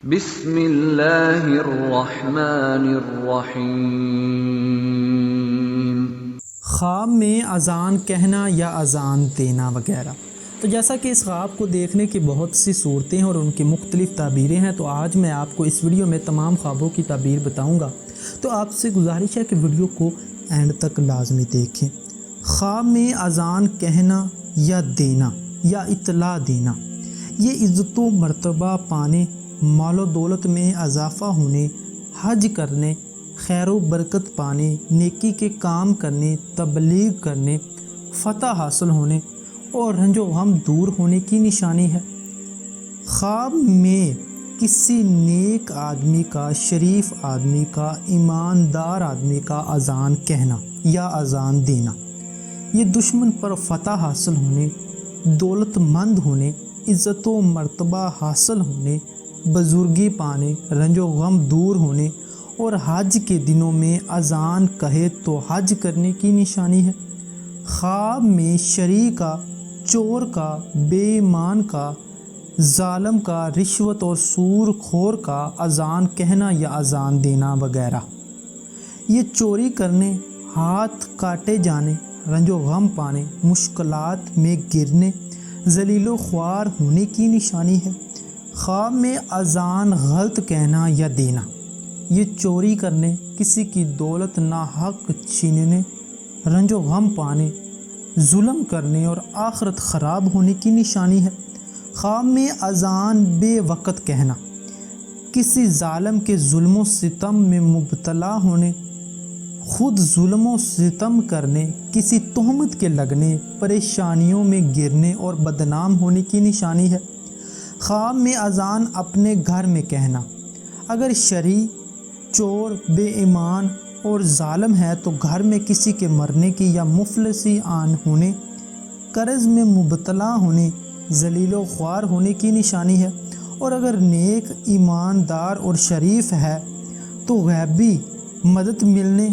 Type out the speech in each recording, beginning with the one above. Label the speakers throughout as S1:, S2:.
S1: بسم اللہ الرحمن الرحیم۔
S2: خواب میں اذان کہنا یا اذان دینا وغیرہ۔ تو جیسا کہ اس خواب کو دیکھنے کی بہت سی صورتیں اور ان کی مختلف تعبیریں ہیں، تو آج میں آپ کو اس ویڈیو میں تمام خوابوں کی تعبیر بتاؤں گا، تو آپ سے گزارش ہے کہ ویڈیو کو اینڈ تک لازمی دیکھیں۔ خواب میں اذان کہنا یا دینا یا اطلاع دینا، یہ عزت و مرتبہ پانے، مال و دولت میں اضافہ ہونے، حج کرنے، خیر و برکت پانے، نیکی کے کام کرنے، تبلیغ کرنے، فتح حاصل ہونے اور رنج و غم دور ہونے کی نشانی ہے۔ خواب میں کسی نیک آدمی کا، شریف آدمی کا، ایماندار آدمی کا اذان کہنا یا اذان دینا، یہ دشمن پر فتح حاصل ہونے، دولت مند ہونے، عزت و مرتبہ حاصل ہونے، بزرگی پانے، رنج و غم دور ہونے اور حج کے دنوں میں اذان کہے تو حج کرنے کی نشانی ہے۔ خواب میں شرع کا، چور کا، بے ایمان کا، ظالم کا، رشوت اور سور خور کا اذان کہنا یا اذان دینا وغیرہ، یہ چوری کرنے، ہاتھ کاٹے جانے، رنج و غم پانے، مشکلات میں گرنے، ذلیل و خوار ہونے کی نشانی ہے۔ خواب میں اذان غلط کہنا یا دینا، یہ چوری کرنے، کسی کی دولت ناحق چھیننے، رنج و غم پانے، ظلم کرنے اور آخرت خراب ہونے کی نشانی ہے۔ خواب میں اذان بے وقت کہنا، کسی ظالم کے ظلم و ستم میں مبتلا ہونے، خود ظلم و ستم کرنے، کسی تہمت کے لگنے، پریشانیوں میں گرنے اور بدنام ہونے کی نشانی ہے۔ خواب میں اذان اپنے گھر میں کہنا، اگر شرع، چور، بے ایمان اور ظالم ہے تو گھر میں کسی کے مرنے کی یا مفلسی آن ہونے، قرض میں مبتلا ہونے، ذلیل و خوار ہونے کی نشانی ہے۔ اور اگر نیک، ایماندار اور شریف ہے تو غیبی مدد ملنے،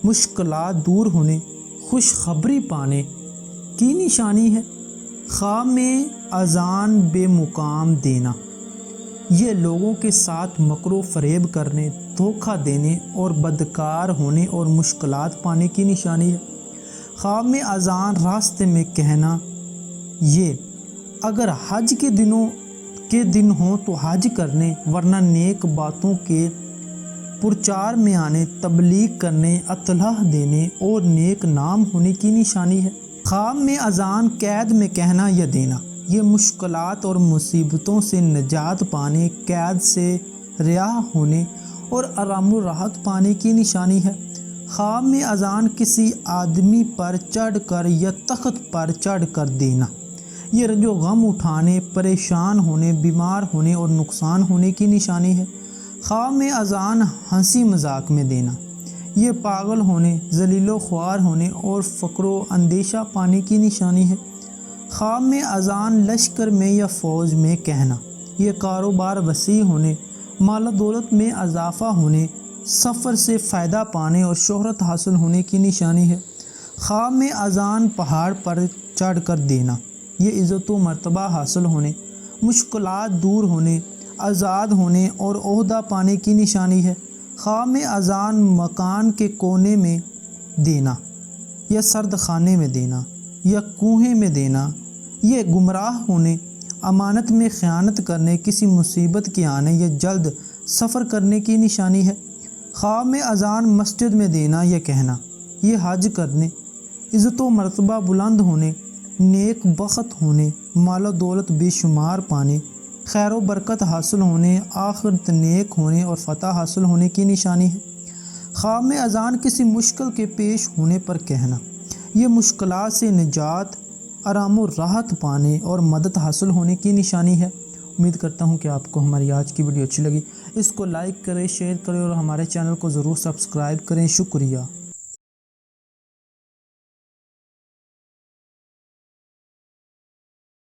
S2: مشکلات دور ہونے، خوشخبری پانے کی نشانی ہے۔ خواب میں اذان بے مقام دینا، یہ لوگوں کے ساتھ مکر و فریب کرنے، دھوکہ دینے اور بدکار ہونے اور مشکلات پانے کی نشانی ہے۔ خواب میں اذان راستے میں کہنا، یہ اگر حج کے دن ہوں تو حج کرنے، ورنہ نیک باتوں کے پرچار میں آنے، تبلیغ کرنے، اطلاع دینے اور نیک نام ہونے کی نشانی ہے۔ خواب میں اذان قید میں کہنا یا دینا، یہ مشکلات اور مصیبتوں سے نجات پانے، قید سے رہا ہونے اور آرام و راحت پانے کی نشانی ہے۔ خواب میں اذان کسی آدمی پر چڑھ کر یا تخت پر چڑھ کر دینا، یہ رنج و غم اٹھانے، پریشان ہونے، بیمار ہونے اور نقصان ہونے کی نشانی ہے۔ خواب میں اذان ہنسی مذاق میں دینا، یہ پاگل ہونے، ذلیل و خوار ہونے اور فقر و اندیشہ پانے کی نشانی ہے۔ خواب میں اذان لشکر میں یا فوج میں کہنا، یہ کاروبار وسیع ہونے، مال و دولت میں اضافہ ہونے، سفر سے فائدہ پانے اور شہرت حاصل ہونے کی نشانی ہے۔ خواب میں اذان پہاڑ پر چڑھ کر دینا، یہ عزت و مرتبہ حاصل ہونے، مشکلات دور ہونے، آزاد ہونے اور عہدہ پانے کی نشانی ہے۔ خواب میں اذان مکان کے کونے میں دینا یا سرد خانے میں دینا یا کنویں میں دینا، یہ گمراہ ہونے، امانت میں خیانت کرنے، کسی مصیبت کے آنے یا جلد سفر کرنے کی نشانی ہے۔ خواب میں اذان مسجد میں دینا یا کہنا، یہ حج کرنے، عزت و مرتبہ بلند ہونے، نیک بخت ہونے، مال و دولت بے شمار پانے، خیر و برکت حاصل ہونے، آخرت نیک ہونے اور فتح حاصل ہونے کی نشانی ہے۔ خواب میں اذان کسی مشکل کے پیش ہونے پر کہنا، یہ مشکلات سے نجات، آرام و راحت پانے اور مدد حاصل ہونے کی نشانی ہے۔ امید کرتا ہوں کہ آپ کو ہماری آج کی ویڈیو اچھی لگی، اس کو لائک کریں، شیئر کریں اور ہمارے چینل کو ضرور سبسکرائب کریں۔ شکریہ۔